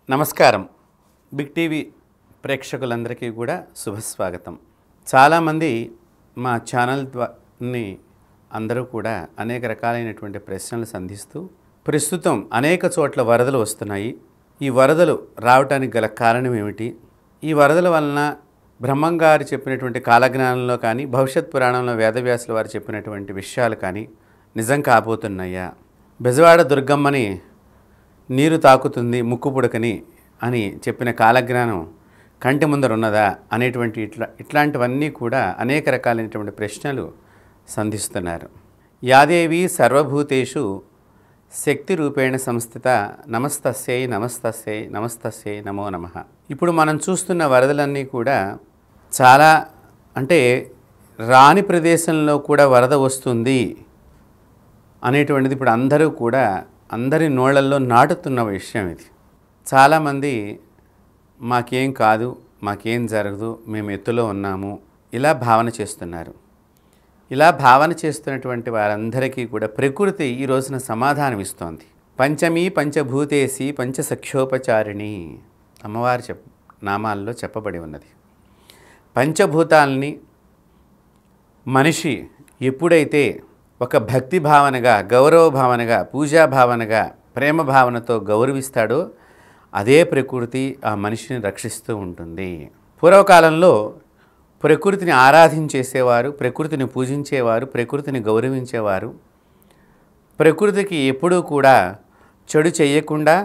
నమస్కారం. Big TV ప్రేక్షకులందరికీ కూడా శుభస్వాగతం. చాలామంది మా ఛానల్ని అందరూ కూడా అనేక రకాలైనటువంటి ప్రశ్నలు సంధిస్తూ ప్రస్తుతం అనేక చోట్ల వరదలు వస్తున్నాయి. ఈ వరదలు రావటానికి గల కారణం ఏమిటి? ఈ వరదల వలన బ్రహ్మంగారు చెప్పినటువంటి కాలజ్ఞానంలో కానీ భవిష్యత్ పురాణంలో వేదవ్యాసుల వారు చెప్పినటువంటి విషయాలు కానీ నిజం కాబోతున్నాయా? బెజవాడ దుర్గమ్మని నీరు తాకుతుంది ముక్కు పుడకని అని చెప్పిన కాలజ్ఞానం కంటి ముందర ఉన్నదా అనేటువంటి ఇట్లాంటివన్నీ కూడా అనేక రకాలైనటువంటి ప్రశ్నలు సంధిస్తున్నారు. యాదేవి సర్వభూతేషు శక్తి రూపేణ సంస్థిత నమస్తస్యై నమస్తస్యై నమస్తస్యై నమో నమః. ఇప్పుడు మనం చూస్తున్న వరదలన్నీ కూడా చాలా అంటే రాని ప్రదేశంలో కూడా వరద వస్తుంది అనేటువంటిది ఇప్పుడు అందరూ కూడా అందరి నోళ్ళల్లో నాటుతున్న విషయం ఇది. చాలామంది మాకేం కాదు, మాకేం జరగదు, మేము ఎత్తులో ఉన్నాము ఇలా భావన చేస్తున్నారు. ఇలా భావన చేస్తున్నటువంటి వారందరికీ కూడా ప్రకృతి ఈ రోజున సమాధానం ఇస్తోంది. పంచమీ పంచభూతేసి పంచసఖ్యోపచారిణి అమ్మవారి నామాల్లో చెప్పబడి ఉన్నది. పంచభూతాలని మనిషి ఎప్పుడైతే ఒక భక్తి భావనగా, గౌరవ భావనగా, పూజా భావనగా, ప్రేమ భావనతో గౌరవిస్తాడో అదే ప్రకృతి ఆ మనిషిని రక్షిస్తూ ఉంటుంది. పూర్వకాలంలో ప్రకృతిని ఆరాధించేసేవారు, ప్రకృతిని పూజించేవారు, ప్రకృతిని గౌరవించేవారు. ప్రకృతికి ఎప్పుడూ కూడా చెడు చేయకుండా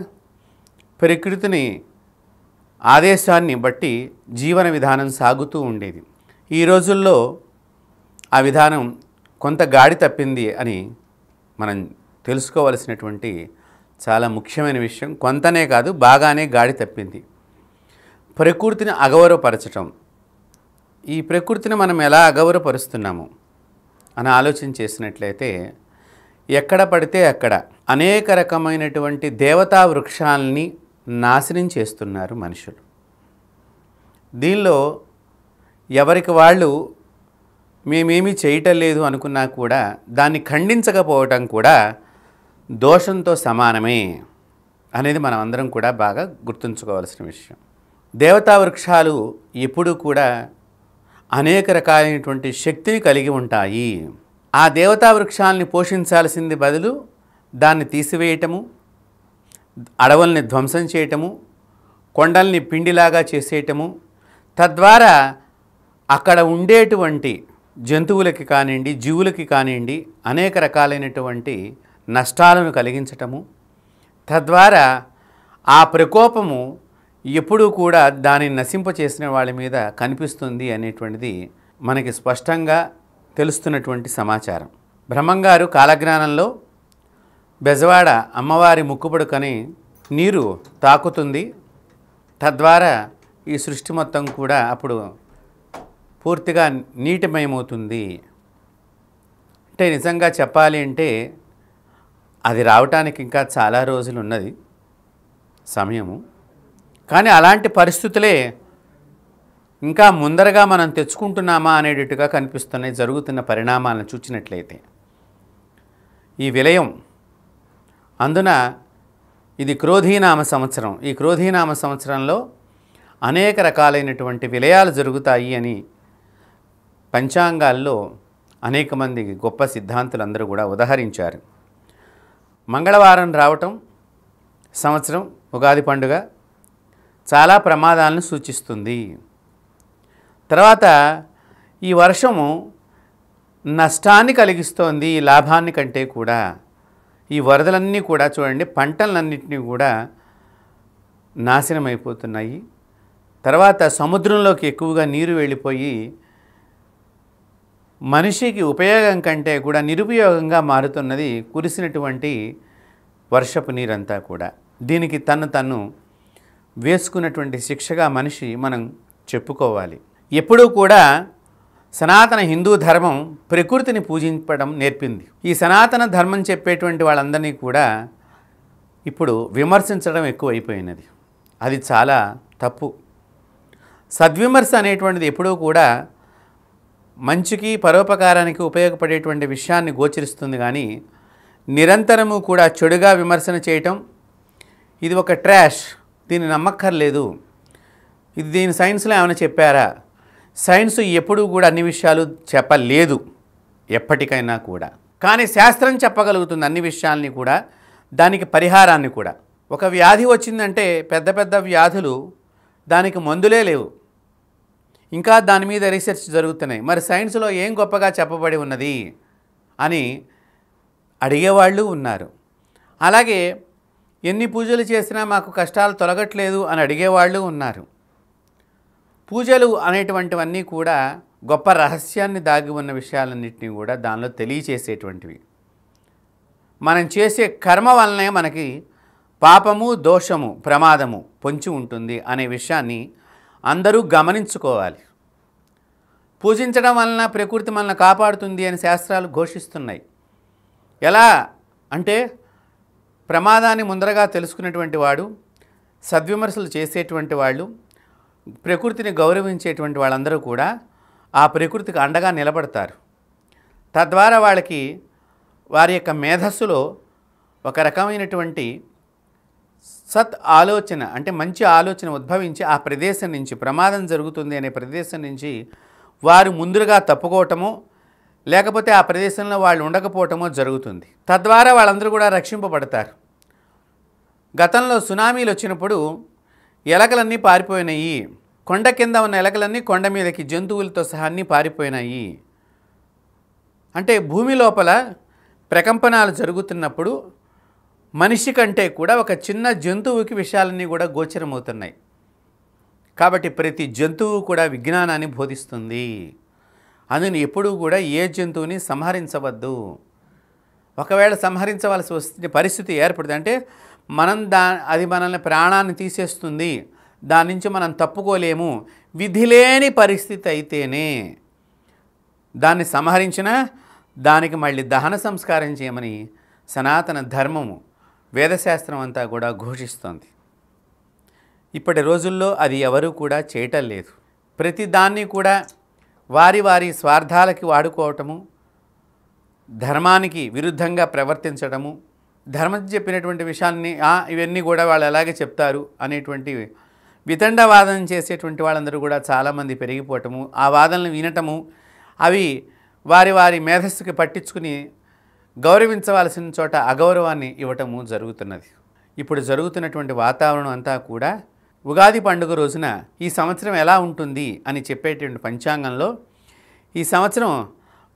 ప్రకృతిని ఆదేశాన్ని బట్టి జీవన విధానం సాగుతూ ఉండేది. ఈ రోజుల్లో ఆ విధానం కొంత గాడి తప్పింది అని మనం తెలుసుకోవలసినటువంటి చాలా ముఖ్యమైన విషయం. కొంతనే కాదు, బాగానే గాడి తప్పింది. ప్రకృతిని అగౌరవపరచటం, ఈ ప్రకృతిని మనం ఎలా అగౌరవపరుస్తున్నాము అని ఆలోచన చేసినట్లయితే ఎక్కడ పడితే అక్కడ అనేక రకమైనటువంటి దేవతా వృక్షాలని నాశనం చేస్తున్నారు మనుషులు. దీనిలో ఎవరికి వాళ్ళు మేమేమీ చేయటం లేదు అనుకున్నా కూడా దాన్ని ఖండించకపోవటం కూడా దోషంతో సమానమే అనేది మనం అందరం కూడా బాగా గుర్తుంచుకోవాల్సిన విషయం. దేవతా వృక్షాలు ఎప్పుడూ కూడా అనేక రకాలైనటువంటి శక్తిని కలిగి ఉంటాయి. ఆ దేవతా వృక్షాలని పోషించాల్సింది బదులు దాన్ని తీసివేయటము, అడవుల్ని ధ్వంసం చేయటము, కొండల్ని పిండిలాగా చేసేయటము, తద్వారా అక్కడ ఉండేటువంటి జంతువులకి కానివ్వండి, జీవులకి కానివ్వండి అనేక రకాలైనటువంటి నష్టాలను కలిగించటము, తద్వారా ఆ ప్రకోపము ఎప్పుడూ కూడా దానిని నశింపచేసిన వాళ్ళ మీద కనిపిస్తుంది అనేటువంటిది మనకి స్పష్టంగా తెలుస్తున్నటువంటి సమాచారం. బ్రహ్మంగారు కాలజ్ఞానంలో బెజవాడ అమ్మవారి ముక్కుపుడకని నీరు తాకుతుంది, తద్వారా ఈ సృష్టి మొత్తం కూడా అప్పుడు పూర్తిగా నీటిమయమవుతుంది అంటే నిజంగా చెప్పాలి అంటే అది రావటానికి ఇంకా చాలా రోజులు ఉన్నది సమయము. కానీ అలాంటి పరిస్థితులే ఇంకా ముందరగా మనం తెచ్చుకుంటున్నామా అనేటట్టుగా కనిపిస్తున్నాయి జరుగుతున్న పరిణామాలను చూచినట్లయితే. ఈ విలయం అందున ఇది క్రోధీనామ సంవత్సరం. ఈ క్రోధీనామ సంవత్సరంలో అనేక రకాలైనటువంటి విలయాలు జరుగుతాయి అని పంచాంగాల్లో అనేక మంది గొప్ప సిద్ధాంతులందరూ కూడా ఉదహరించారు. మంగళవారం రావటం సంవత్సరం ఉగాది పండుగ చాలా ప్రమాదాలను సూచిస్తుంది. తర్వాత ఈ వర్షము నష్టాన్ని కలిగిస్తోంది లాభాన్ని కంటే కూడా. ఈ వరదలన్నీ కూడా చూడండి పంటలన్నింటినీ కూడా నాశనం అయిపోతున్నాయి. తర్వాత సముద్రంలోకి ఎక్కువగా నీరు వెళ్ళిపోయి మనిషికి ఉపయోగం కంటే కూడా నిరుపయోగంగా మారుతున్నది కురిసినటువంటి వర్షపు నీరంతా కూడా. దీనికి తను వేసుకున్నటువంటి శిక్షగా మనిషి మనం చెప్పుకోవాలి. ఎప్పుడూ కూడా సనాతన హిందూ ధర్మం ప్రకృతిని పూజించడం నేర్పింది. ఈ సనాతన ధర్మం చెప్పేటువంటి వాళ్ళందరినీ కూడా ఇప్పుడు విమర్శించడం ఎక్కువైపోయినది. అది చాలా తప్పు. సద్విమర్శ అనేటువంటిది ఎప్పుడూ కూడా మంచికి పరోపకారానికి ఉపయోగపడేటువంటి విషయాన్ని గోచరిస్తుంది. కానీ నిరంతరము కూడా చెడుగా విమర్శన చేయటం ఇది ఒక ట్రాష్, దీన్ని నమ్మక్కర్లేదు, దీని సైన్స్లో ఏమైనా చెప్పారా? సైన్స్ ఎప్పుడూ కూడా అన్ని విషయాలు చెప్పలేదు ఎప్పటికైనా కూడా. కానీ శాస్త్రం చెప్పగలుగుతుంది అన్ని విషయాల్ని కూడా, దానికి పరిహారాన్ని కూడా. ఒక వ్యాధి వచ్చిందంటే పెద్ద పెద్ద వ్యాధులు, దానికి మందులే లేవు, ఇంకా దాని మీద రీసెర్చ్ జరుగుతున్నాయి. మరి సైన్స్లో ఏం గొప్పగా చెప్పబడి ఉన్నది అని అడిగేవాళ్ళు ఉన్నారు. అలాగే ఎన్ని పూజలు చేసినా మాకు కష్టాలు తొలగట్లేదు అని అడిగేవాళ్ళు ఉన్నారు. పూజలు అనేటువంటివన్నీ కూడా గొప్ప రహస్యాన్ని దాగి ఉన్న విషయాలన్నింటినీ కూడా దానిలో తెలియచేసేటువంటివి. మనం చేసే కర్మ వలనే మనకి పాపము, దోషము, ప్రమాదము పొంచి ఉంటుంది అనే విషయాన్ని అందరూ గమనించుకోవాలి. పూజించడం వలన ప్రకృతి మనల్ని కాపాడుతుంది అని శాస్త్రాలు ఘోషిస్తున్నాయి. ఎలా అంటే ప్రమాదాన్ని ముందరగా తెలుసుకునేటువంటి వాడు, సద్విమర్శలు చేసేటువంటి వాళ్ళు, ప్రకృతిని గౌరవించేటువంటి వాళ్ళందరూ కూడా ఆ ప్రకృతికి అండగా నిలబడతారు. తద్వారా వాళ్ళకి వారి యొక్క మేధస్సులో ఒక రకమైనటువంటి సత్ ఆలోచన, అంటే మంచి ఆలోచన ఉద్భవించి ఆ ప్రదేశం నుంచి, ప్రమాదం జరుగుతుంది అనే ప్రదేశం నుంచి వారు ముందుగా తప్పుకోవటమో లేకపోతే ఆ ప్రదేశంలో వాళ్ళు ఉండకపోవటమో జరుగుతుంది. తద్వారా వాళ్ళందరూ కూడా రక్షింపబడతారు. గతంలో సునామీలు వచ్చినప్పుడు ఎలకలన్నీ పారిపోయినాయి. కొండ కింద ఉన్న ఎలకలన్నీ కొండ మీదకి జంతువులతో సహా అన్నీ పారిపోయినాయి. అంటే భూమి లోపల ప్రకంపనాలు జరుగుతున్నప్పుడు మనిషి కంటే కూడా ఒక చిన్న జంతువుకి విషయాలన్నీ కూడా గోచరమవుతున్నాయి. కాబట్టి ప్రతి జంతువు కూడా విజ్ఞానాన్ని బోధిస్తుంది. అందుని ఎప్పుడూ కూడా ఏ జంతువుని సంహరించవద్దు. ఒకవేళ సంహరించవలసి వస్తే పరిస్థితి ఏర్పడుతుంది అంటే అది మనల్ని ప్రాణాన్ని తీసేస్తుంది, దాని నుంచి మనం తప్పుకోలేము, విధి లేని పరిస్థితి అయితేనే దాన్ని సంహరించినా దానికి మళ్ళీ దహన సంస్కారం చేయమని సనాతన ధర్మము, వేదశాస్త్రం అంతా కూడా ఘోషిస్తోంది. ఇప్పటి రోజుల్లో అది ఎవరూ కూడా చేయటం లేదు. ప్రతి దాన్ని కూడా వారి వారి స్వార్థాలకి వాడుకోవటము, ధర్మానికి విరుద్ధంగా ప్రవర్తించడము, ధర్మం చెప్పినటువంటి విషయాన్ని ఇవన్నీ కూడా వాళ్ళు అలాగే చెప్తారు అనేటువంటి వితండవాదన చేసేటువంటి వాళ్ళందరూ కూడా చాలామంది పెరిగిపోవటము, ఆ వాదనలు వినటము, అవి వారి వారి మేధస్సుకి పట్టించుకుని గౌరవించవలసిన చోట అగౌరవాన్ని ఇవ్వటము జరుగుతున్నది. ఇప్పుడు జరుగుతున్నటువంటి వాతావరణం అంతా కూడా ఉగాది పండుగ రోజున ఈ సంవత్సరం ఎలా ఉంటుంది అని చెప్పేటువంటి పంచాంగంలో ఈ సంవత్సరం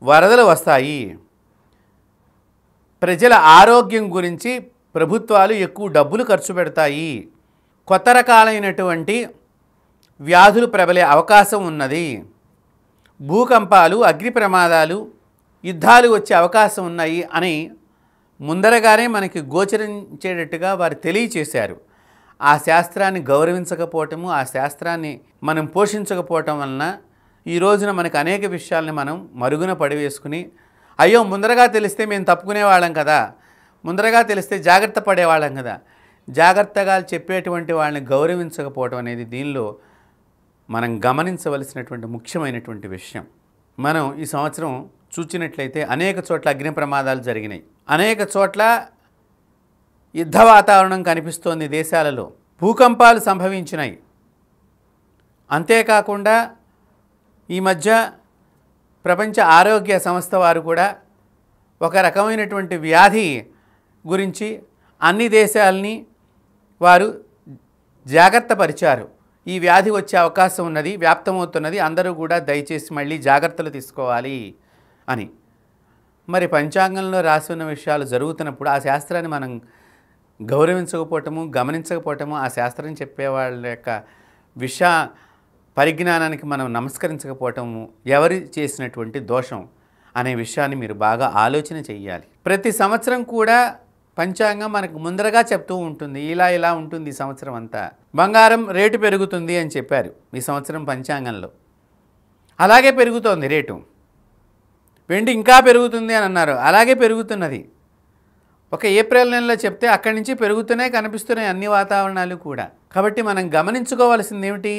వరదలు వస్తాయి, ప్రజల ఆరోగ్యం గురించి ప్రభుత్వాలు ఎక్కువ డబ్బులు ఖర్చు పెడతాయి, కొత్త రకాలైనటువంటి వ్యాధులు ప్రబలే అవకాశం ఉన్నది, భూకంపాలు, అగ్ని ప్రమాదాలు, యుద్ధాలు వచ్చే అవకాశం ఉన్నాయి అని ముందరగానే మనకి గోచరించేటట్టుగా వారు తెలియచేశారు. ఆ శాస్త్రాన్ని గౌరవించకపోవటము, ఆ శాస్త్రాన్ని మనం పోషించకపోవటం వలన ఈ రోజున మనకు అనేక విషయాల్ని మనం మరుగున పడివేసుకుని, అయ్యో ముందరగా తెలిస్తే మేము తప్పుకునేవాళ్ళం కదా, ముందరగా తెలిస్తే జాగ్రత్త పడేవాళ్ళం కదా, జాగ్రత్తగా చెప్పేటువంటి వాళ్ళని గౌరవించకపోవటం అనేది దీనిలో మనం గమనించవలసినటువంటి ముఖ్యమైనటువంటి విషయం. మనం ఈ సంవత్సరం చూచినట్లయితే అనేక చోట్ల అగ్ని ప్రమాదాలు జరిగినాయి, అనేక చోట్ల యుద్ధ వాతావరణం కనిపిస్తోంది, దేశాలలో భూకంపాలు సంభవించినాయి. అంతేకాకుండా ఈ మధ్య ప్రపంచ ఆరోగ్య సంస్థ వారు కూడా ఒక రకమైనటువంటి వ్యాధి గురించి అన్ని దేశాలని వారు జాగ్రత్త పరిచారు. ఈ వ్యాధి వచ్చే అవకాశం ఉన్నది, వ్యాప్తమవుతున్నది, అందరూ కూడా దయచేసి మళ్ళీ జాగ్రత్తలు తీసుకోవాలి అని. మరి పంచాంగంలో రాసి ఉన్న విషయాలు జరుగుతున్నప్పుడు ఆ శాస్త్రాన్ని మనం గౌరవించకపోవటము, గమనించకపోవటము, ఆ శాస్త్రం చెప్పేవాళ్ళ యొక్క పరిజ్ఞానానికి మనం నమస్కరించకపోవటము ఎవరి చేసినటువంటి దోషం అనే విషయాన్ని మీరు బాగా ఆలోచన చెయ్యాలి. ప్రతి సంవత్సరం కూడా పంచాంగం మనకు ముందరగా చెప్తూ ఉంటుంది, ఇలా ఇలా ఉంటుంది ఈ సంవత్సరం అంతా. బంగారం రేటు పెరుగుతుంది అని చెప్పారు ఈ సంవత్సరం పంచాంగంలో, అలాగే పెరుగుతోంది రేటు. వెండి ఇంకా పెరుగుతుంది అని అన్నారు, అలాగే పెరుగుతున్నది. ఒక ఏప్రిల్ నెలలో చెప్తే అక్కడి నుంచి పెరుగుతూనే కనిపిస్తున్నాయి అన్ని వాతావరణాలు కూడా. కాబట్టి మనం గమనించుకోవాల్సింది ఏమిటి,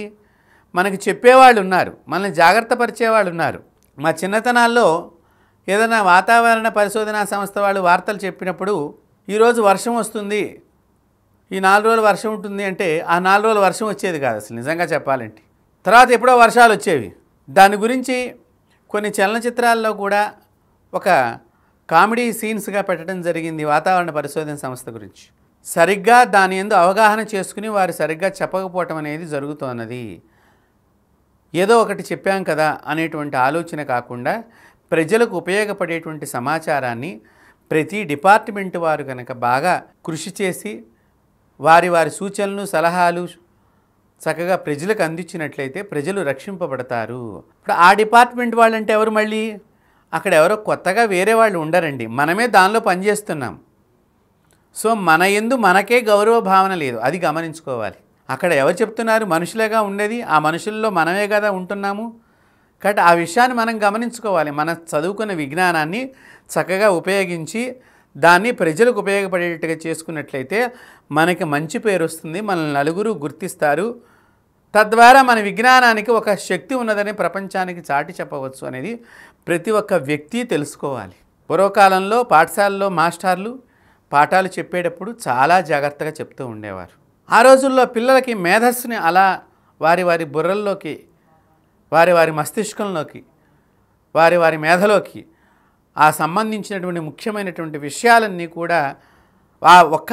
మనకి చెప్పేవాళ్ళు ఉన్నారు, మనల్ని జాగ్రత్త పరిచేవాళ్ళు ఉన్నారు. మా చిన్నతనాల్లో ఏదైనా వాతావరణ పరిశోధనా సంస్థ వాళ్ళు వార్తలు చెప్పినప్పుడు ఈరోజు వర్షం వస్తుంది, ఈ 4 రోజులు వర్షం ఉంటుంది అంటే ఆ 4 రోజులు వర్షం వచ్చేది కాదు అసలు నిజంగా చెప్పాలంటే. తర్వాత ఎప్పుడో వర్షాలు వచ్చేవి. దాని గురించి కొన్ని చలనచిత్రాల్లో కూడా ఒక కామెడీ సీన్స్గా పెట్టడం జరిగింది వాతావరణ పరిశోధన సంస్థ గురించి. సరిగ్గా దాని యందు అవగాహన చేసుకుని వారు సరిగ్గా చెప్పకపోవటం అనేది జరుగుతున్నది. ఏదో ఒకటి చెప్పాం కదా అనేటువంటి ఆలోచన కాకుండా ప్రజలకు ఉపయోగపడేటువంటి సమాచారాన్ని ప్రతి డిపార్ట్మెంట్ వారు కనుక బాగా కృషి చేసి వారి వారి సూచనలు సలహాలు చక్కగా ప్రజలకు అందించినట్లయితే ప్రజలు రక్షింపబడతారు. ఇప్పుడు ఆ డిపార్ట్మెంట్ వాళ్ళంటే ఎవరు, మళ్ళీ అక్కడ ఎవరో కొత్తగా వేరే వాళ్ళు ఉండరండి, మనమే దానిలో పనిచేస్తున్నాం. సో మన యందు మనకే గౌరవ భావన లేదు, అది గమనించుకోవాలి. అక్కడ ఎవరు చెప్తున్నారు, మనుషులేగా ఉండేది, ఆ మనుషుల్లో మనమే కదా ఉంటున్నాము. కాబట్టి ఆ విషయాన్ని మనం గమనించుకోవాలి. మన చదువుకున్న విజ్ఞానాన్ని చక్కగా ఉపయోగించి దాన్ని ప్రజలకు ఉపయోగపడేట్టుగా చేసుకున్నట్లయితే మనకి మంచి పేరు వస్తుంది, మనల్ని నలుగురు గుర్తిస్తారు. తద్వారా మన విజ్ఞానానికి ఒక శక్తి ఉన్నదని ప్రపంచానికి చాటి చెప్పవచ్చు అనేది ప్రతి ఒక్క వ్యక్తి తెలుసుకోవాలి. పూర్వకాలంలో పాఠశాలలో మాస్టర్లు పాఠాలు చెప్పేటప్పుడు చాలా జాగ్రత్తగా చెప్తూ ఉండేవారు. ఆ రోజుల్లో పిల్లలకి మేధస్సుని అలా వారి వారి బుర్రల్లోకి, వారి వారి మస్తిష్కంలోకి, వారి వారి మేధలోకి ఆ సంబంధించినటువంటి ముఖ్యమైనటువంటి విషయాలన్నీ కూడా ఆ ఒక్క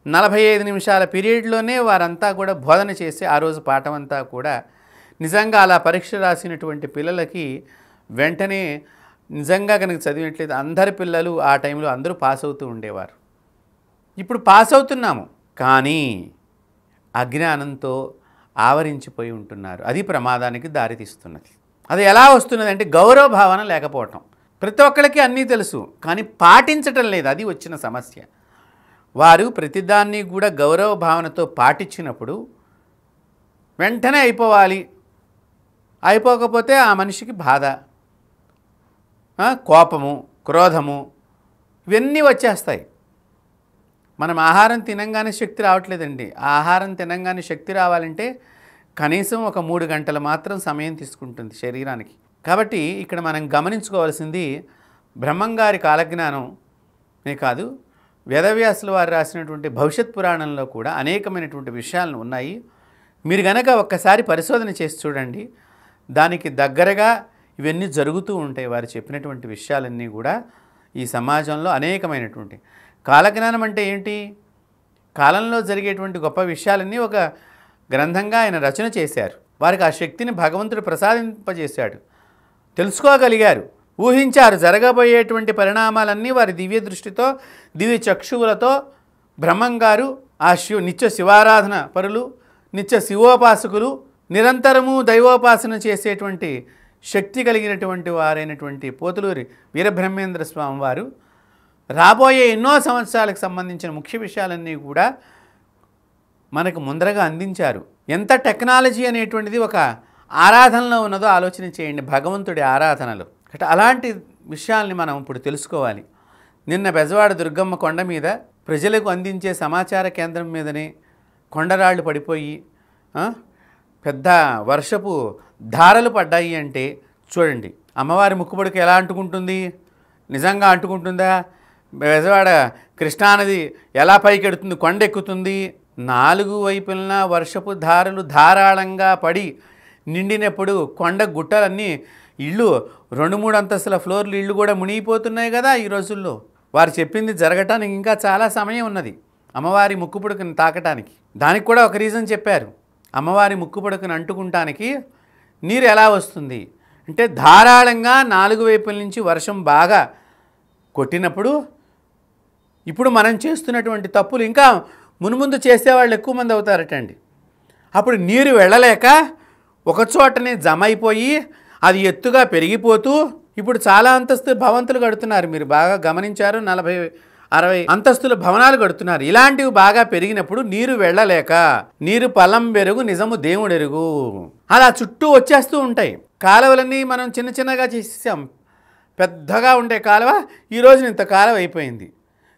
45 నిమిషాల పీరియడ్లోనే వారంతా కూడా బోధన చేసి ఆ రోజు పాఠం అంతా కూడా నిజంగా అలా పరీక్ష రాసినటువంటి పిల్లలకి వెంటనే నిజంగా కనుక చదివినట్లయితే అందరి పిల్లలు ఆ టైంలో అందరూ పాస్ అవుతూ ఉండేవారు. ఇప్పుడు పాస్ అవుతున్నాము కానీ అజ్ఞానంతో ఆవరించిపోయి ఉంటున్నారు. అది ప్రమాదానికి దారితీస్తున్నది. అది ఎలా వస్తున్నది అంటే గౌరవ భావన లేకపోవటం. ప్రతి ఒక్కరికి అన్నీ తెలుసు కానీ పాటించటం లేదు, అది వచ్చిన సమస్య. వారు ప్రతిదాన్ని కూడా గౌరవ భావనతో పాటించినప్పుడు వెంటనే అయిపోవాలి, అయిపోకపోతే ఆ మనిషికి బాధ, కోపము, క్రోధము ఇవన్నీ వచ్చేస్తాయి. మనం ఆహారం తినంగానే శక్తి రావట్లేదండి. ఆహారం తినంగానే శక్తి రావాలంటే కనీసం ఒక 3 గంటలు మాత్రం సమయం తీసుకుంటుంది శరీరానికి. కాబట్టి ఇక్కడ మనం గమనించుకోవాల్సింది బ్రహ్మంగారి కాలజ్ఞానమే కాదు, వేదవ్యాసుల వారు రాసినటువంటి భవిష్యత్ పురాణంలో కూడా అనేకమైనటువంటి విషయాలు ఉన్నాయి. మీరు గనక ఒక్కసారి పరిశోధన చేసి చూడండి, దానికి దగ్గరగా ఇవన్నీ జరుగుతూ ఉంటాయి. వారు చెప్పినటువంటి విషయాలన్నీ కూడా ఈ సమాజంలో అనేకమైనటువంటి కాలజ్ఞానం అంటే ఏంటి, కాలంలో జరిగేటువంటి గొప్ప విషయాలన్నీ ఒక గ్రంథంగా ఆయన రచన చేశారు. వారికి ఆ శక్తిని భగవంతుడు ప్రసాదింపజేశాడు, తెలుసుకోగలిగారు, ఊహించారు. జరగబోయేటువంటి పరిణామాలన్నీ వారి దివ్య దృష్టితో, దివ్య చక్షువులతో బ్రహ్మంగారు ఆ నిత్య శివారాధన పరులు, నిత్య శివోపాసకులు, నిరంతరము దైవోపాసన చేసేటువంటి శక్తి కలిగినటువంటి వారైనటువంటి పోతులూరి వీరబ్రహ్మేంద్ర స్వామి వారు రాబోయే ఎన్నో సంవత్సరాలకు సంబంధించిన ముఖ్య విషయాలన్నీ కూడా మనకు ముందరగా అందించారు. ఎంత టెక్నాలజీ అనేటువంటిది ఒక ఆరాధనలో ఉన్నదో ఆలోచన చేయండి, భగవంతుడి ఆరాధనలో. అలాంటి విషయాల్ని మనం ఇప్పుడు తెలుసుకోవాలి. నిన్న బెజవాడ దుర్గమ్మ కొండ మీద ప్రజలకు అందించే సమాచార కేంద్రం మీదనే కొండరాళ్ళు పడిపోయి పెద్ద వర్షపు ధారలు పడ్డాయి అంటే చూడండి, అమ్మవారి ముక్కుబడికి ఎలా అంటుకుంటుంది, నిజంగా అంటుకుంటుందా? బెజవాడ కృష్ణానది ఎలా పైకెడుతుంది, కొండ ఎక్కుతుంది. 4 వైపులన వర్షపు ధారలు ధారాళంగా పడి నిండినప్పుడు కొండ గుట్టలన్నీ, ఇళ్ళు 2-3 అంతస్తుల ఫ్లోర్లు ఇళ్ళు కూడా మునిగిపోతున్నాయి కదా ఈ రోజుల్లో. వారు చెప్పింది జరగటానికి ఇంకా చాలా సమయం ఉన్నది, అమ్మవారి ముక్కుపుడకను తాకటానికి. దానికి కూడా ఒక రీజన్ చెప్పారు. అమ్మవారి ముక్కుపుడకను అంటుకుంటానికి నీరు ఎలా వస్తుంది అంటే ధారాళంగా 4 వైపుల నుంచి వర్షం బాగా కొట్టినప్పుడు. ఇప్పుడు మనం చేస్తున్నటువంటి తప్పులు ఇంకా మునుముందు చేసేవాళ్ళు ఎక్కువ మంది అవుతారటండి. అప్పుడు నీరు వెళ్ళలేక ఒకచోటనే జమ అయిపోయి అది ఎత్తుగా పెరిగిపోతూ ఇప్పుడు చాలా అంతస్తుల భవంతులు కడుతున్నారు. మీరు బాగా గమనించారు, 40-60 అంతస్తుల భవనాలు కడుతున్నారు. ఇలాంటివి బాగా పెరిగినప్పుడు నీరు వెళ్ళలేక నీరు పలం బెరుగు నిజము దేవుడెరుగు అలా చుట్టూ వచ్చేస్తూ ఉంటాయి. కాలువలన్నీ మనం చిన్న చిన్నగా చేసేసాం. పెద్దగా ఉండే కాలువ ఈరోజు ఇంత కాలువ అయిపోయింది.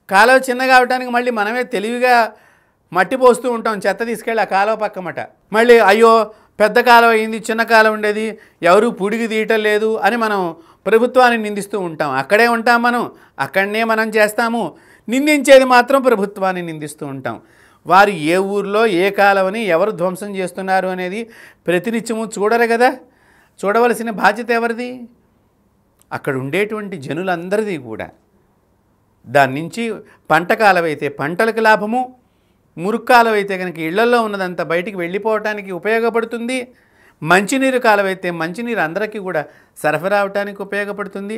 కాలువ చిన్నగా అవడానికి మళ్ళీ మనమే తెలివిగా మట్టి పోస్తూ ఉంటాం, చెత్త తీసుకెళ్ళి ఆ కాలువ పక్కమట. మళ్ళీ అయ్యో పెద్ద కాలువ అయింది, చిన్న కాలువ ఉండేది, ఎవరు పుడిగి తీయటం లేదు అని మనం ప్రభుత్వాన్ని నిందిస్తూ ఉంటాం. అక్కడే ఉంటాం మనం, అక్కడనే మనం చేస్తాము. నిందించేది మాత్రం ప్రభుత్వాన్ని నిందిస్తూ ఉంటాం. వారు ఏ ఊర్లో ఏ కాలవని ఎవరు ధ్వంసం చేస్తున్నారు అనేది ప్రతినిత్యము చూడరు కదా. చూడవలసిన బాధ్యత ఎవరిది? అక్కడ ఉండేటువంటి జనులందరిది కూడా. దాని నుంచి పంట కాలవైతే పంటలకు లాభము, మురుగు కాలవైతే కనుక ఇళ్లలో ఉన్నదంతా బయటికి వెళ్ళిపోవటానికి ఉపయోగపడుతుంది, మంచినీరు కాలవైతే మంచినీరు అందరికీ కూడా సరఫరా అవటానికి ఉపయోగపడుతుంది.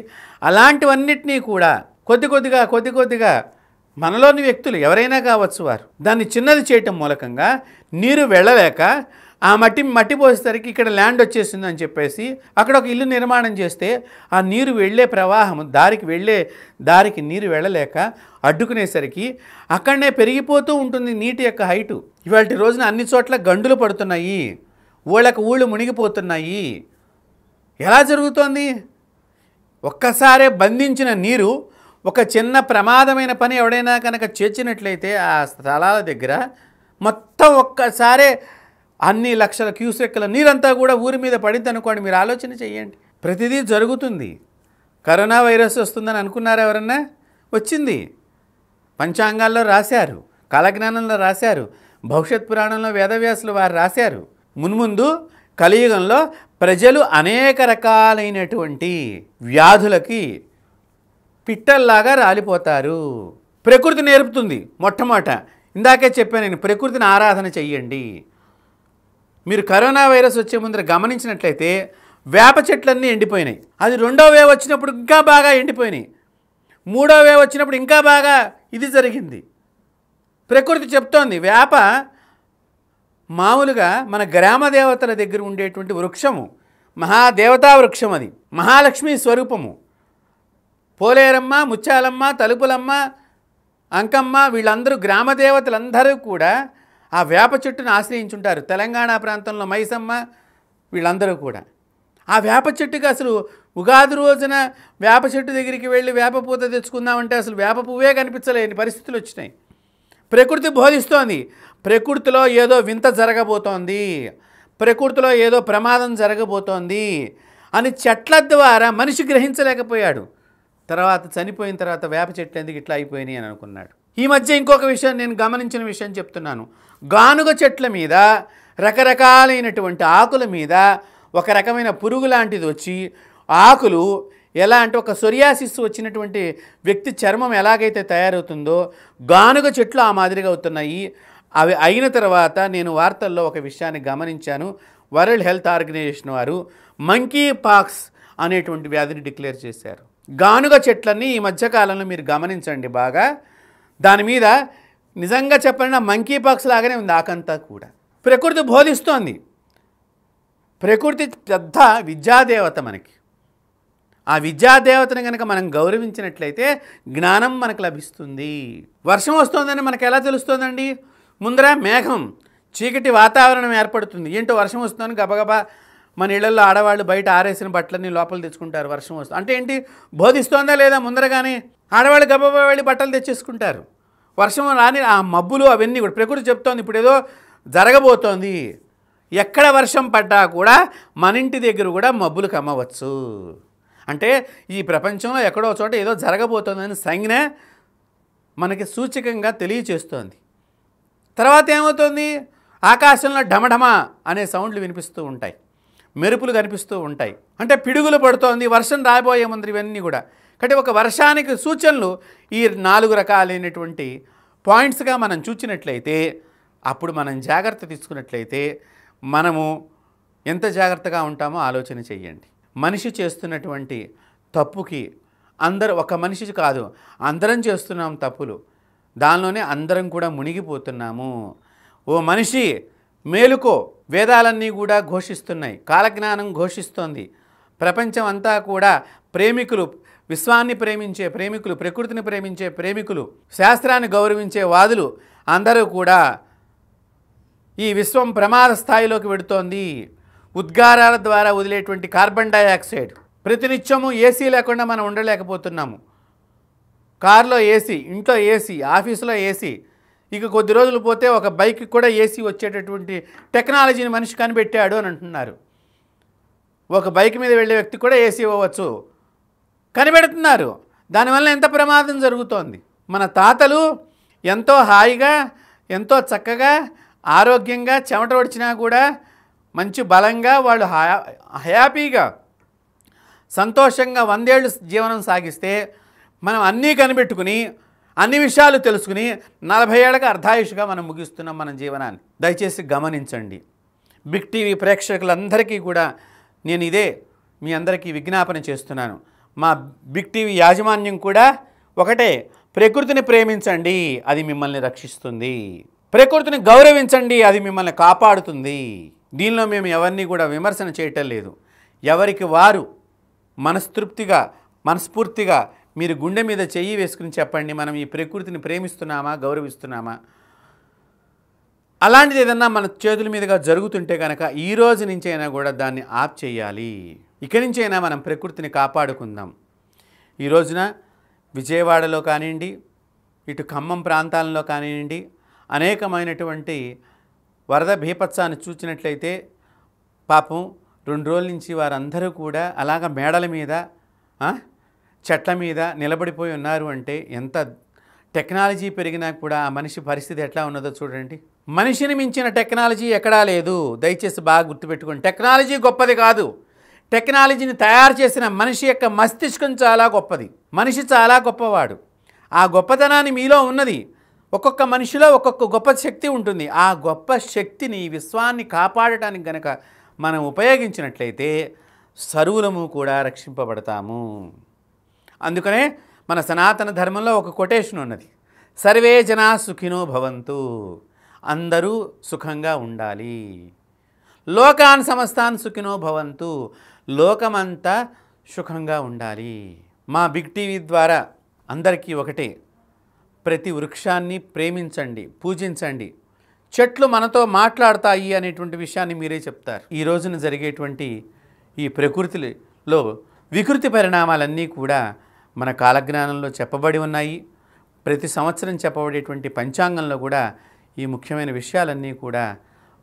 అలాంటివన్నిటినీ కూడా కొద్ది కొద్దిగా మనలోని వ్యక్తులు ఎవరైనా కావచ్చు, వారు దాన్ని చిన్నది చేయటం మూలకంగా నీరు వెళ్ళలేక ఆ మట్టి పోసేసరికి ఇక్కడ ల్యాండ్ వచ్చేసింది అని చెప్పేసి అక్కడ ఒక ఇల్లు నిర్మాణం చేస్తే ఆ నీరు వెళ్ళే ప్రవాహం దారికి నీరు వెళ్ళలేక అడ్డుకునేసరికి అక్కడనే పెరిగిపోతూ ఉంటుంది నీటి యొక్క హైటు. ఇవాళ రోజున అన్ని చోట్ల గండులు పడుతున్నాయి, ఊళ్ళు మునిగిపోతున్నాయి. ఎలా జరుగుతోంది? ఒక్కసారే బంధించిన నీరు ఒక చిన్న ప్రమాదమైన పని ఎవడైనా కనుక చేర్చినట్లయితే ఆ స్థలాల దగ్గర మొత్తం ఒక్కసారే అన్ని లక్షల క్యూసెక్కుల నీరంతా కూడా ఊరి మీద పడింది అనుకోండి. మీరు ఆలోచన చేయండి. ప్రతిదీ జరుగుతుంది. కరోనా వైరస్ వస్తుందని అనుకున్నారు ఎవరన్నా? వచ్చింది. పంచాంగాల్లో రాశారు, కాలజ్ఞానంలో రాశారు, భవిష్యత్ పురాణంలో వేదవ్యాసులు వారు రాశారు. మున్ముందు కలియుగంలో ప్రజలు అనేక రకాలైనటువంటి వ్యాధులకి పిట్టల్లాగా రాలిపోతారు. ప్రకృతి నేర్పుతుంది. మొట్టమొదట ఇందాకే చెప్పాను నేను, ప్రకృతిని ఆరాధన చెయ్యండి. మీరు కరోనా వైరస్ వచ్చే ముందర గమనించినట్లయితే వేప చెట్లన్నీ ఎండిపోయినాయి. అది రెండో వేవ్ వచ్చినప్పుడు ఇంకా బాగా ఎండిపోయినాయి. మూడో వేవ్ వచ్చినప్పుడు ఇంకా బాగా ఇది జరిగింది. ప్రకృతి చెప్తోంది. వేప మామూలుగా మన గ్రామ దేవతల దగ్గర ఉండేటువంటి వృక్షము, మహాదేవతా వృక్షం. అది మహాలక్ష్మి స్వరూపము. పోలేరమ్మ, ముత్యాలమ్మ, తలుపులమ్మ, అంకమ్మ వీళ్ళందరూ గ్రామ దేవతలందరూ కూడా ఆ వేప చెట్టును ఆశ్రయించుంటారు. తెలంగాణ ప్రాంతంలో మైసమ్మ వీళ్ళందరూ కూడా ఆ వేప చెట్టుకి అసలు ఉగాది రోజున వేప చెట్టు దగ్గరికి వెళ్ళి వేప పూత తెచ్చుకుందామంటే అసలు వేప పువ్వే కనిపించలేని పరిస్థితులు వచ్చినాయి. ప్రకృతి బోధిస్తోంది. ప్రకృతిలో ఏదో వింత జరగబోతోంది, ప్రకృతిలో ఏదో ప్రమాదం జరగబోతోంది అని చెట్ల ద్వారా మనిషి గ్రహించలేకపోయాడు. తర్వాత చనిపోయిన తర్వాత వేప చెట్లు ఎందుకు ఇట్లా అయిపోయినాయి అని అనుకున్నాడు. ఈ మధ్య ఇంకొక విషయం నేను గమనించిన విషయం చెప్తున్నాను. గానుగ చెట్ల మీద రకరకాలైనటువంటి ఆకుల మీద ఒక రకమైన పురుగు లాంటిది వచ్చి ఆకులు ఎలా అంటే ఒక సొరియాసిస్ వచ్చినటువంటి వ్యక్తి చర్మం ఎలాగైతే తయారవుతుందో గానుగ చెట్లు ఆ మాదిరిగా అవుతున్నాయి. అవి అయిన తర్వాత నేను వార్తల్లో ఒక విషయాన్ని గమనించాను. వరల్డ్ హెల్త్ ఆర్గనైజేషన్ వారు మంకీ పాక్స్ అనేటువంటి వ్యాధిని డిక్లేర్ చేశారు. గానుగ చెట్లన్నీ ఈ మధ్యకాలంలో మీరు గమనించండి బాగా. దాని మీద నిజంగా చెప్పాలన్నా మంకీ పాక్స్ లాగానే ఉంది ఆకంతా కూడా. ప్రకృతి బోధిస్తోంది. ప్రకృతి పెద్ద విద్యాదేవత మనకి. ఆ విద్యాదేవతను కనుక మనం గౌరవించినట్లయితే జ్ఞానం మనకు లభిస్తుంది. వర్షం వస్తుందని మనకు ఎలా తెలుస్తుందండి? ముందర మేఘం, చీకటి వాతావరణం ఏర్పడుతుంది. ఏంటో వర్షం వస్తుందని గబగబా మన ఇళ్లలో ఆడవాళ్ళు బయట ఆరేసిన బట్టలన్నీ లోపల తెచ్చుకుంటారు. వర్షం వస్తుంది అంటే ఏంటి? బోధిస్తోందా లేదా? ముందరగానే ఆడవాళ్ళు గబగబా వెళ్ళి బట్టలు తెచ్చేసుకుంటారు. వర్షం రాని ఆ మబ్బులు అవన్నీ కూడా ప్రకృతి చెప్తోంది ఇప్పుడు ఏదో జరగబోతోంది. ఎక్కడ వర్షం పడ్డా కూడా మన ఇంటి దగ్గర కూడా మబ్బులు కమ్మవచ్చు. అంటే ఈ ప్రపంచంలో ఎక్కడో చోట ఏదో జరగబోతోందని సంజ్ఞ మనకి సూచకంగా తెలియచేస్తోంది. తర్వాత ఏమవుతుంది? ఆకాశంలో ఢమఢమ అనే సౌండ్లు వినిపిస్తూ ఉంటాయి, మెరుపులు కనిపిస్తూ ఉంటాయి. అంటే పిడుగులు పడుతోంది, వర్షం రాబోయే ముందు ఇవన్నీ కూడా. కాబట్టి ఒక వర్షానికి సూచనలు ఈ 4 రకాలైనటువంటి పాయింట్స్గా మనం చూచినట్లయితే అప్పుడు మనం జాగ్రత్త తీసుకున్నట్లయితే మనము ఎంత జాగ్రత్తగా ఉంటామో ఆలోచన చెయ్యండి. మనిషి చేస్తున్నటువంటి తప్పుకి ఒక మనిషి కాదు, అందరం చేస్తున్నాం తప్పులు. దానిలోనే అందరం కూడా మునిగిపోతున్నాము. ఓ మనిషి మేలుకో. వేదాలన్నీ కూడా ఘోషిస్తున్నాయి, కాలజ్ఞానం ఘోషిస్తోంది. ప్రపంచం అంతా కూడా ప్రేమికులు, విశ్వాన్ని ప్రేమించే ప్రేమికులు, ప్రకృతిని ప్రేమించే ప్రేమికులు, శాస్త్రాన్ని గౌరవించే వాదులు అందరూ కూడా ఈ విశ్వం ప్రమాద స్థాయిలోకి వెడుతోంది. ఉద్గారాల ద్వారా వదిలేటువంటి కార్బన్ డైఆక్సైడ్, ప్రతినిత్యము ఏసీ లేకుండా మనం ఉండలేకపోతున్నాము. కారులో ఏసీ, ఇంట్లో ఏసీ, ఆఫీసులో ఏసీ. ఇక కొద్ది రోజులు పోతే ఒక బైక్ కూడా ఏసీ వచ్చేటటువంటి టెక్నాలజీని మనిషి కనిపెట్టాడు అని అంటున్నారు. ఒక బైక్ మీద వెళ్ళే వ్యక్తి కూడా ఏసీ ఇవ్వవచ్చు కనిపెడుతున్నారు. దానివల్ల ఎంత ప్రమాదం జరుగుతోంది. మన తాతలు ఎంతో హాయిగా ఎంతో చక్కగా ఆరోగ్యంగా చెమట వచ్చినా కూడా మంచి బలంగా వాళ్ళు హ్యాపీగా సంతోషంగా 100 ఏళ్ళు జీవనం సాగిస్తే మనం అన్నీ కనిపెట్టుకుని అన్ని విషయాలు తెలుసుకుని 40 ఏళ్ళకి అర్ధాయుషుగా మనం ముగిస్తున్నాం మన జీవనాన్ని. దయచేసి గమనించండి. బిగ్ టీవీ ప్రేక్షకులందరికీ కూడా నేను ఇదే మీ అందరికీ విజ్ఞాపన చేస్తున్నాను. మా బిగ్ టీవీ యాజమాన్యం కూడా ఒకటే, ప్రకృతిని ప్రేమించండి, అది మిమ్మల్ని రక్షిస్తుంది. ప్రకృతిని గౌరవించండి, అది మిమ్మల్ని కాపాడుతుంది. దీనిలో మేము ఎవరిని కూడా విమర్శన చేయటం లేదు. ఎవరికి వారు మనస్తృప్తిగా మనస్ఫూర్తిగా మీరు గుండె మీద చెయ్యి వేసుకుని చెప్పండి, మనం ఈ ప్రకృతిని ప్రేమిస్తున్నామా, గౌరవిస్తున్నామా. అలాంటిది ఏదన్నా మన చేతుల మీదుగా జరుగుతుంటే కనుక ఈ రోజు నుంచైనా కూడా దాన్ని ఆప్ చేయాలి. ఇక్కడి నుంచైనా మనం ప్రకృతిని కాపాడుకుందాం. ఈ రోజున విజయవాడలో కానివ్వండి, ఇటు ఖమ్మం ప్రాంతాలలో కానివ్వండి, అనేకమైనటువంటి వరద బీభత్సాన్ని చూసినట్లయితే పాపం 2 రోజుల నుంచి వారందరూ కూడా అలాగ మేడల మీద చెట్ల మీద నిలబడిపోయి ఉన్నారు. అంటే ఎంత టెక్నాలజీ పెరిగినా కూడా ఆ మనిషి పరిస్థితి ఎట్లా ఉన్నదో చూడండి. మనిషిని మించిన టెక్నాలజీ ఎక్కడా లేదు. దయచేసి బాగా గుర్తుపెట్టుకోండి. టెక్నాలజీ గొప్పది కాదు, టెక్నాలజీని తయారు చేసిన మనిషి యొక్క మస్తిష్కం చాలా గొప్పది. మనిషి చాలా గొప్పవాడు. ఆ గొప్పతనాన్ని మీలో ఉన్నది. ఒక్కొక్క మనిషిలో ఒక్కొక్క గొప్ప శక్తి ఉంటుంది. ఆ గొప్ప శక్తిని ఈ విశ్వాన్ని కాపాడటానికి గనక మనం ఉపయోగించినట్లయితే సర్వులము కూడా రక్షింపబడతాము. అందుకనే మన సనాతన ధర్మంలో ఒక కొటేషన్ ఉన్నది, సర్వే జనా సుఖినో భవంతు, అందరూ సుఖంగా ఉండాలి. లోకాన్ సమస్తాన్ సుఖినో భవంతు, లోకమంతా సుఖంగా ఉండాలి. మా బిగ్ టీవీ ద్వారా అందరికీ ఒకటే, ప్రతి వృక్షాన్ని ప్రేమించండి, పూజించండి. చెట్లు మనతో మాట్లాడతాయి అనేటువంటి విషయాన్ని మీరే చెప్తారు. ఈ రోజున జరిగేటువంటి ఈ ప్రకృతిలో వికృతి పరిణామాలన్నీ కూడా మన కాలజ్ఞానంలో చెప్పబడి ఉన్నాయి. ప్రతి సంవత్సరం చెప్పబడేటువంటి పంచాంగంలో కూడా ఈ ముఖ్యమైన విషయాలన్నీ కూడా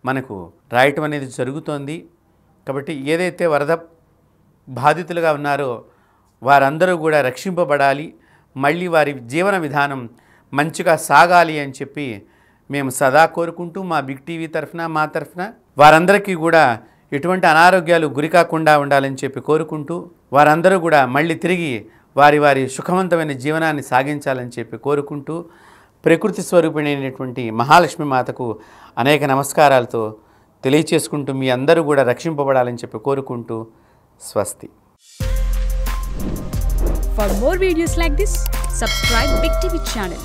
మనకు రాయటం అనేది జరుగుతోంది. కాబట్టి ఏదైతే వరద బాధితులుగా ఉన్నారో వారందరూ కూడా రక్షింపబడాలి, మళ్ళీ వారి జీవన విధానం మంచిగా సాగాలి అని చెప్పి మేము సదా కోరుకుంటూ మా బిగ్ టీవీ తరఫున మా తరఫున వారందరికీ కూడా ఎటువంటి అనారోగ్యాలు గురికాకుండా ఉండాలని చెప్పి కోరుకుంటూ వారందరూ కూడా మళ్ళీ తిరిగి వారి వారి సుఖవంతమైన జీవనాన్ని సాగించాలని చెప్పి కోరుకుంటూ ప్రకృతి స్వరూపిణైనటువంటి మహాలక్ష్మి మాతకు అనేక నమస్కారాలతో తెలియచేసుకుంటూ మీ అందరూ కూడా రక్షింపబడాలని చెప్పి కోరుకుంటూ స్వస్తి. For more videos like this, subscribe Big TV channel.